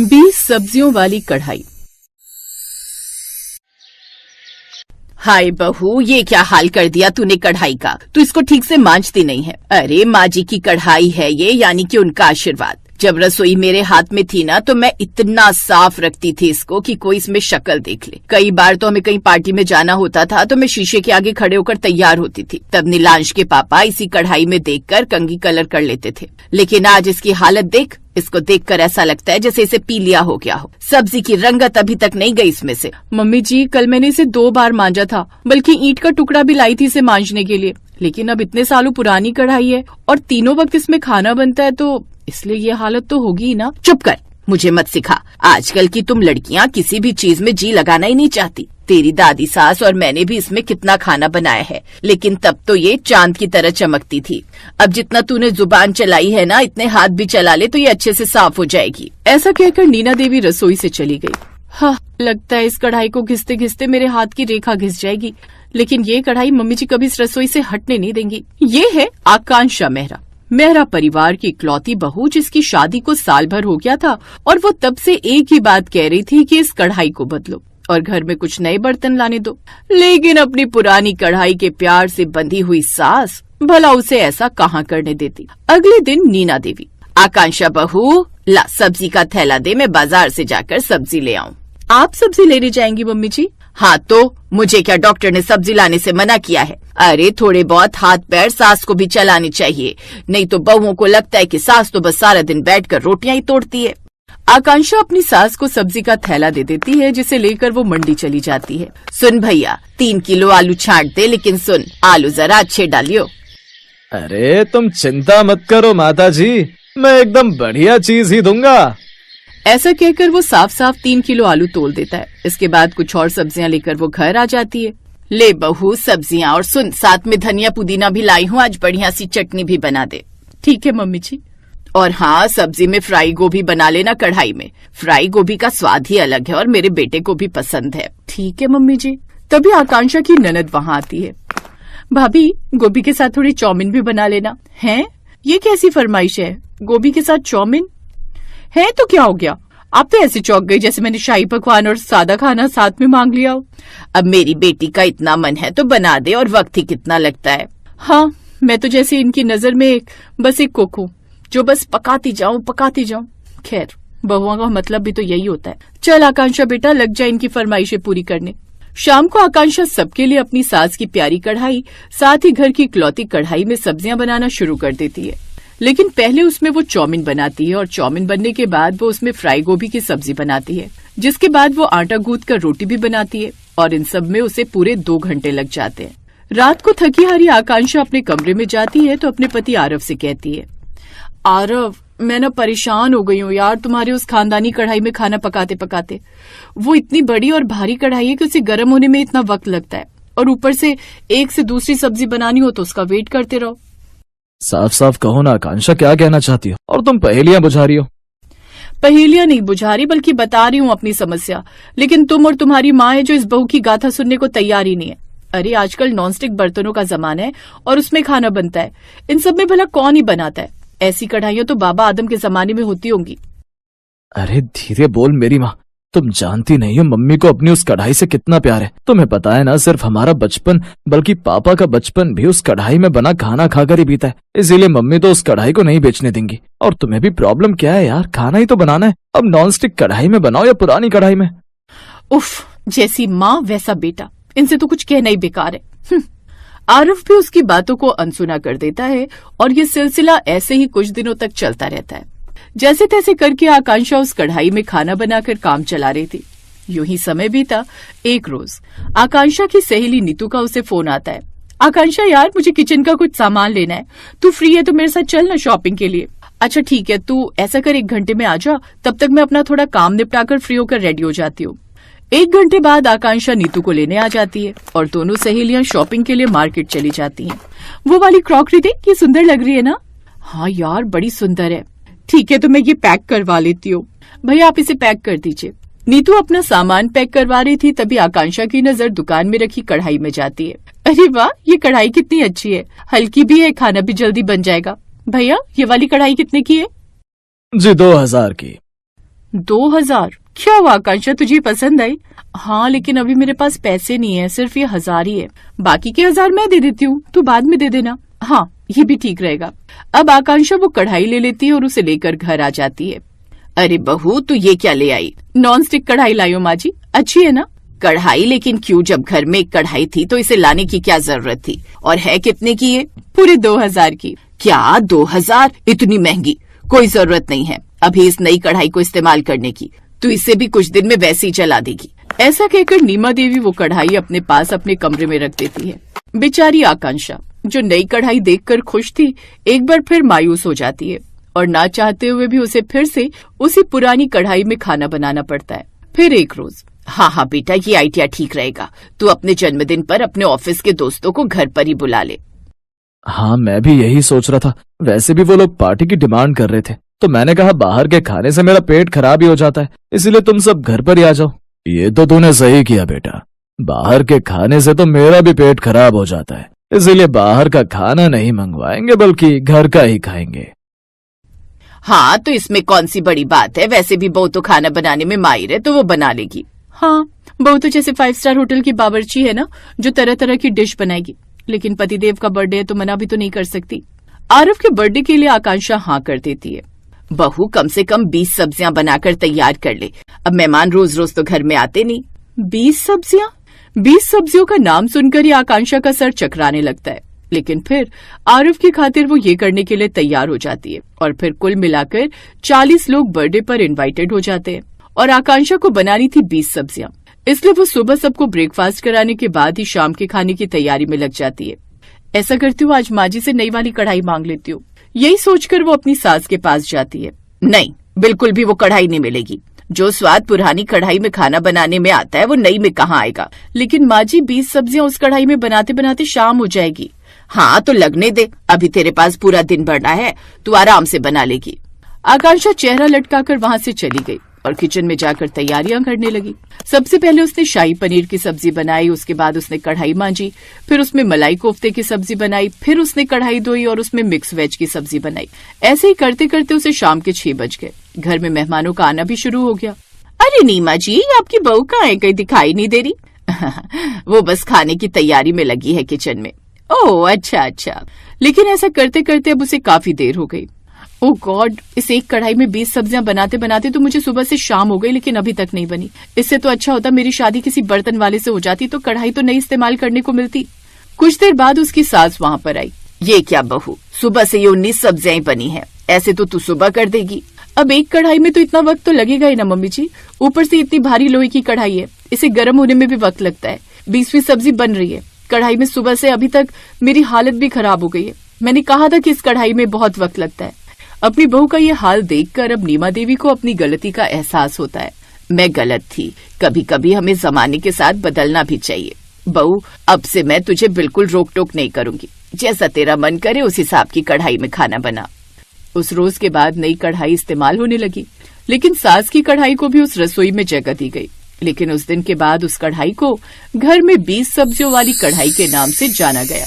20 सब्जियों वाली कढ़ाई। हाय बहू, ये क्या हाल कर दिया तूने कढ़ाई का। तू इसको ठीक से मांजती नहीं है। अरे माँ जी की कढ़ाई है ये, यानी कि उनका आशीर्वाद। जब रसोई मेरे हाथ में थी ना तो मैं इतना साफ रखती थी इसको कि कोई इसमें शक्ल देख ले। कई बार तो हमें कहीं पार्टी में जाना होता था तो मैं शीशे के आगे खड़े होकर तैयार होती थी। तब नीलांश के पापा इसी कढ़ाई में देखकर कंघी कलर कर लेते थे। लेकिन आज इसकी हालत देख, इसको देखकर ऐसा लगता है जैसे इसे पी लिया हो गया हो। सब्जी की रंगत अभी तक नहीं गई इसमें से। मम्मी जी, कल मैंने इसे 2 बार मांजा था, बल्कि ईंट का टुकड़ा भी लाई थी इसे मांजने के लिए। लेकिन अब इतने सालों पुरानी कढ़ाई है और तीनों वक्त इसमें खाना बनता है, तो इसलिए ये हालत तो होगी ही ना। चुप कर, मुझे मत सिखा। आजकल की तुम लड़कियां किसी भी चीज में जी लगाना ही नहीं चाहती। तेरी दादी सास और मैंने भी इसमें कितना खाना बनाया है, लेकिन तब तो ये चांद की तरह चमकती थी। अब जितना तूने जुबान चलाई है ना, इतने हाथ भी चला ले तो ये अच्छे से साफ हो जाएगी। ऐसा कहकर नीना देवी रसोई से चली गई। हाँ, लगता है इस कढ़ाई को घिसते घिसते मेरे हाथ की रेखा घिस जाएगी। लेकिन ये कढ़ाई मम्मी जी कभी इस रसोई से हटने नहीं देंगी। ये है आकांक्षा मेहरा, मेहरा परिवार की इकलौती बहू, जिसकी शादी को साल भर हो गया था और वो तब से एक ही बात कह रही थी कि इस कढ़ाई को बदलो और घर में कुछ नए बर्तन लाने दो। लेकिन अपनी पुरानी कढ़ाई के प्यार से बंधी हुई सास भला उसे ऐसा कहाँ करने देती। अगले दिन नीना देवी, आकांक्षा बहू, ला सब्जी का थैला दे, मैं बाजार से जाकर सब्जी ले आऊँ। आप सब्जी लेने जाएंगी मम्मी जी? हाँ तो मुझे क्या डॉक्टर ने सब्जी लाने से मना किया है? अरे थोड़े बहुत हाथ पैर सास को भी चलाने चाहिए, नहीं तो बहुओं को लगता है कि सास तो बस सारा दिन बैठकर रोटियां ही तोड़ती है। आकांक्षा अपनी सास को सब्जी का थैला दे देती है, जिसे लेकर वो मंडी चली जाती है। सुन भैया, 3 किलो आलू छांट दे, लेकिन सुन, आलू जरा अच्छे डालियो। अरे तुम चिंता मत करो माता जी, मैं एकदम बढ़िया चीज ही दूंगा। ऐसा कहकर वो साफ साफ 3 किलो आलू तोल देता है। इसके बाद कुछ और सब्जियां लेकर वो घर आ जाती है। ले बहू सब्जियां, और सुन, साथ में धनिया पुदीना भी लाई हूँ, आज बढ़िया सी चटनी भी बना दे। ठीक है मम्मी जी। और हाँ, सब्जी में फ्राई गोभी बना लेना कढ़ाई में। फ्राई गोभी का स्वाद ही अलग है और मेरे बेटे को भी पसंद है। ठीक है मम्मी जी। तभी आकांक्षा की ननद वहाँ आती है। भाभी, गोभी के साथ थोड़ी चाउमीन भी बना लेना। है, ये कैसी फरमाइश है? गोभी के साथ चाउमीन है तो क्या हो गया? आप तो ऐसे चौंक गई जैसे मैंने शाही पकवान और सादा खाना साथ में मांग लिया हो। अब मेरी बेटी का इतना मन है तो बना दे, और वक्त ही कितना लगता है। हाँ, मैं तो जैसे इनकी नजर में बस एक कुक हूँ, जो बस पकाती जाऊं पकाती जाऊं। खैर, बहुओं का मतलब भी तो यही होता है। चल आकांक्षा बेटा, लग जाए इनकी फरमाइशें पूरी करने। शाम को आकांक्षा सबके लिए अपनी सास की प्यारी कढ़ाई, साथ ही घर की इकलौती कढ़ाई में सब्जियां बनाना शुरू कर देती है। लेकिन पहले उसमें वो चाउमीन बनाती है और चाउमीन बनने के बाद वो उसमें फ्राई गोभी की सब्जी बनाती है, जिसके बाद वो आटा गूंथ कर रोटी भी बनाती है, और इन सब में उसे पूरे 2 घंटे लग जाते हैं। रात को थकी हारी आकांक्षा अपने कमरे में जाती है तो अपने पति आरव से कहती है, आरव, मैं ना परेशान हो गई हूँ यार तुम्हारे उस खानदानी कढ़ाई में खाना पकाते पकाते। वो इतनी बड़ी और भारी कढ़ाई है कि उसे गर्म होने में इतना वक्त लगता है, और ऊपर से एक से दूसरी सब्जी बनानी हो तो उसका वेट करते रहो। साफ साफ कहो ना आकांक्षा, क्या कहना चाहती हो? और तुम पहेलियां बुझा रही हो। पहेलियां नहीं बुझा रही, बल्कि बता रही हूँ अपनी समस्या। लेकिन तुम और तुम्हारी माँ है जो इस बहू की गाथा सुनने को तैयार ही नहीं है। अरे आजकल नॉनस्टिक बर्तनों का जमाना है और उसमें खाना बनता है। इन सब में भला कौन ही बनाता है? ऐसी कढ़ाइयां तो बाबा आदम के जमाने में होती होंगी। अरे धीरे बोल मेरी माँ, तुम जानती नहीं हो मम्मी को अपनी उस कढ़ाई से कितना प्यार है। तुम्हें पता है ना, सिर्फ हमारा बचपन बल्कि पापा का बचपन भी उस कढ़ाई में बना खाना खाकर ही बीता है। इसीलिए मम्मी तो उस कढ़ाई को नहीं बेचने देंगी। और तुम्हें भी प्रॉब्लम क्या है यार? खाना ही तो बनाना है। अब नॉनस्टिक कढ़ाई में बनाओ या पुरानी कढ़ाई में। उफ, जैसी माँ वैसा बेटा, इनसे तो कुछ कहना ही बेकार है। आरव भी उसकी बातों को अनसुना कर देता है और ये सिलसिला ऐसे ही कुछ दिनों तक चलता रहता है। जैसे तैसे करके आकांक्षा उस कढ़ाई में खाना बनाकर काम चला रही थी। यूं ही समय बीता। एक रोज आकांक्षा की सहेली नीतू का उसे फोन आता है। आकांक्षा यार, मुझे किचन का कुछ सामान लेना है, तू फ्री है तो मेरे साथ चल ना शॉपिंग के लिए। अच्छा ठीक है, तू ऐसा कर 1 घंटे में आ जा, तब तक मैं अपना थोड़ा काम निपटाकर फ्री होकर रेडी हो जाती हूँ। 1 घंटे बाद आकांक्षा नीतू को लेने आ जाती है और दोनों सहेलियां शॉपिंग के लिए मार्केट चली जाती हैं। वो वाली क्रॉकरी देख, ये सुंदर लग रही है ना? हाँ यार, बड़ी सुंदर है। ठीक है, तो मैं ये पैक करवा लेती हूँ। भैया आप इसे पैक कर दीजिए। नीतू अपना सामान पैक करवा रही थी, तभी आकांक्षा की नजर दुकान में रखी कढ़ाई में जाती है। अरे वाह, ये कढ़ाई कितनी अच्छी है, हल्की भी है, खाना भी जल्दी बन जाएगा। भैया ये वाली कढ़ाई कितने की है? जी 2000 की। 2000? क्या हुआ आकांक्षा, तुझे पसंद आई? हाँ, लेकिन अभी मेरे पास पैसे नहीं है, सिर्फ ये 1000 ही है। बाकी के 1000 मैं दे देती हूँ, तू बाद में दे देना। हाँ, ये भी ठीक रहेगा। अब आकांक्षा वो कढ़ाई ले लेती है और उसे लेकर घर आ जाती है। अरे बहू, तू ये क्या ले आई? नॉन स्टिक कढ़ाई लाई हो माँ जी, अच्छी है ना? कढ़ाई? लेकिन क्यों, जब घर में एक कढ़ाई थी तो इसे लाने की क्या जरूरत थी? और है कितने की ये? पूरे 2000 की। क्या 2000? इतनी महंगी? कोई जरूरत नहीं है अभी इस नई कढ़ाई को इस्तेमाल करने की, तो इसे भी कुछ दिन में वैसे ही चला देगी। ऐसा कहकर नीमा देवी वो कढ़ाई अपने पास अपने कमरे में रख देती है। बेचारी आकांक्षा जो नई कढ़ाई देखकर खुश थी, एक बार फिर मायूस हो जाती है और ना चाहते हुए भी उसे फिर से उसी पुरानी कढ़ाई में खाना बनाना पड़ता है। फिर एक रोज, हाँ बेटा, ये आइडिया ठीक रहेगा। तू अपने जन्मदिन पर अपने ऑफिस के दोस्तों को घर पर ही बुला ले। हाँ, मैं भी यही सोच रहा था। वैसे भी वो लोग पार्टी की डिमांड कर रहे थे, तो मैंने कहा बाहर के खाने से मेरा पेट खराब ही हो जाता है, इसलिए तुम सब घर पर ही आ जाओ। ये तो तूने सही किया बेटा, बाहर के खाने से तो मेरा भी पेट खराब हो जाता है, इसीलिए बाहर का खाना नहीं मंगवाएंगे बल्कि घर का ही खाएंगे। हाँ, तो इसमें कौन सी बड़ी बात है? वैसे भी बहू तो खाना बनाने में माहिर है, तो वो बना लेगी। हाँ, बहू तो जैसे 5 स्टार होटल की बावर्ची है ना, जो तरह तरह की डिश बनाएगी। लेकिन पतिदेव का बर्थडे है तो मना भी तो नहीं कर सकती। आरव के बर्थडे के लिए आकांक्षा हाँ कर देती है। बहू, कम से कम 20 सब्जियां बनाकर तैयार कर ले, अब मेहमान रोज रोज तो घर में आते नहीं। 20 सब्जियां? 20 सब्जियों का नाम सुनकर ही आकांक्षा का सर चकराने लगता है, लेकिन फिर आरव की खातिर वो ये करने के लिए तैयार हो जाती है और फिर कुल मिलाकर 40 लोग बर्थडे पर इनवाइटेड हो जाते हैं और आकांक्षा को बनानी थी 20 सब्जियां, इसलिए वो सुबह सबको ब्रेकफास्ट कराने के बाद ही शाम के खाने की तैयारी में लग जाती है। ऐसा करती हूँ आज माँ जी से नई वाली कढ़ाई मांग लेती हूँ, यही सोचकर वो अपनी सास के पास जाती है। नहीं, बिल्कुल भी वो कढ़ाई नहीं मिलेगी। जो स्वाद पुरानी कढ़ाई में खाना बनाने में आता है वो नई में कहाँ आएगा? लेकिन माँ जी, 20 सब्जियां उस कढ़ाई में बनाते बनाते शाम हो जाएगी। हाँ, तो लगने दे, अभी तेरे पास पूरा दिन बढ़ना है, तू आराम से बना लेगी। आकांक्षा चेहरा लटकाकर वहाँ से चली गई और किचन में जाकर तैयारियां करने लगी। सबसे पहले उसने शाही पनीर की सब्जी बनाई, उसके बाद उसने कढ़ाई मांजी, फिर उसमें मलाई कोफ्ते की सब्जी बनाई, फिर उसने कढ़ाई धोई और उसमें मिक्स वेज की सब्जी बनाई। ऐसे ही करते करते उसे शाम के 6 बज गए। घर में मेहमानों का आना भी शुरू हो गया। अरे नीमा जी, आपकी बहू कहाँ है? कहीं दिखाई नहीं दे रही। वो बस खाने की तैयारी में लगी है किचन में। ओह अच्छा। लेकिन ऐसा करते करते अब उसे काफी देर हो गई। ओह गॉड, इस एक कढ़ाई में 20 सब्जियां बनाते बनाते तो मुझे सुबह से शाम हो गई, लेकिन अभी तक नहीं बनी। इससे तो अच्छा होता मेरी शादी किसी बर्तन वाले से हो जाती, तो कढ़ाई तो नहीं इस्तेमाल करने को मिलती। कुछ देर बाद उसकी सास वहाँ पर आई। ये क्या बहू, सुबह से ये 19 सब्जियां बनी है, ऐसे तो तू सुबह कर देगी। अब एक कढ़ाई में तो इतना वक्त तो लगेगा ही ना मम्मी जी, ऊपर से इतनी भारी लोहे की कढ़ाई है, इसे गर्म होने में भी वक्त लगता है। 20वीं सब्जी बन रही है कढ़ाई में, सुबह से अभी तक मेरी हालत भी खराब हो गई है। मैंने कहा था कि इस कढ़ाई में बहुत वक्त लगता है। अपनी बहू का ये हाल देखकर अब नीमा देवी को अपनी गलती का एहसास होता है। मैं गलत थी, कभी कभी हमें जमाने के साथ बदलना भी चाहिए। बहू, अब से मैं तुझे बिल्कुल रोक टोक नहीं करूंगी, जैसा तेरा मन करे उस हिसाब की कढ़ाई में खाना बना। उस रोज के बाद नई कढ़ाई इस्तेमाल होने लगी, लेकिन सास की कढ़ाई को भी उस रसोई में जगह दी गई। लेकिन उस दिन के बाद उस कढ़ाई को घर में 20 सब्जियों वाली कढ़ाई के नाम से जाना गया।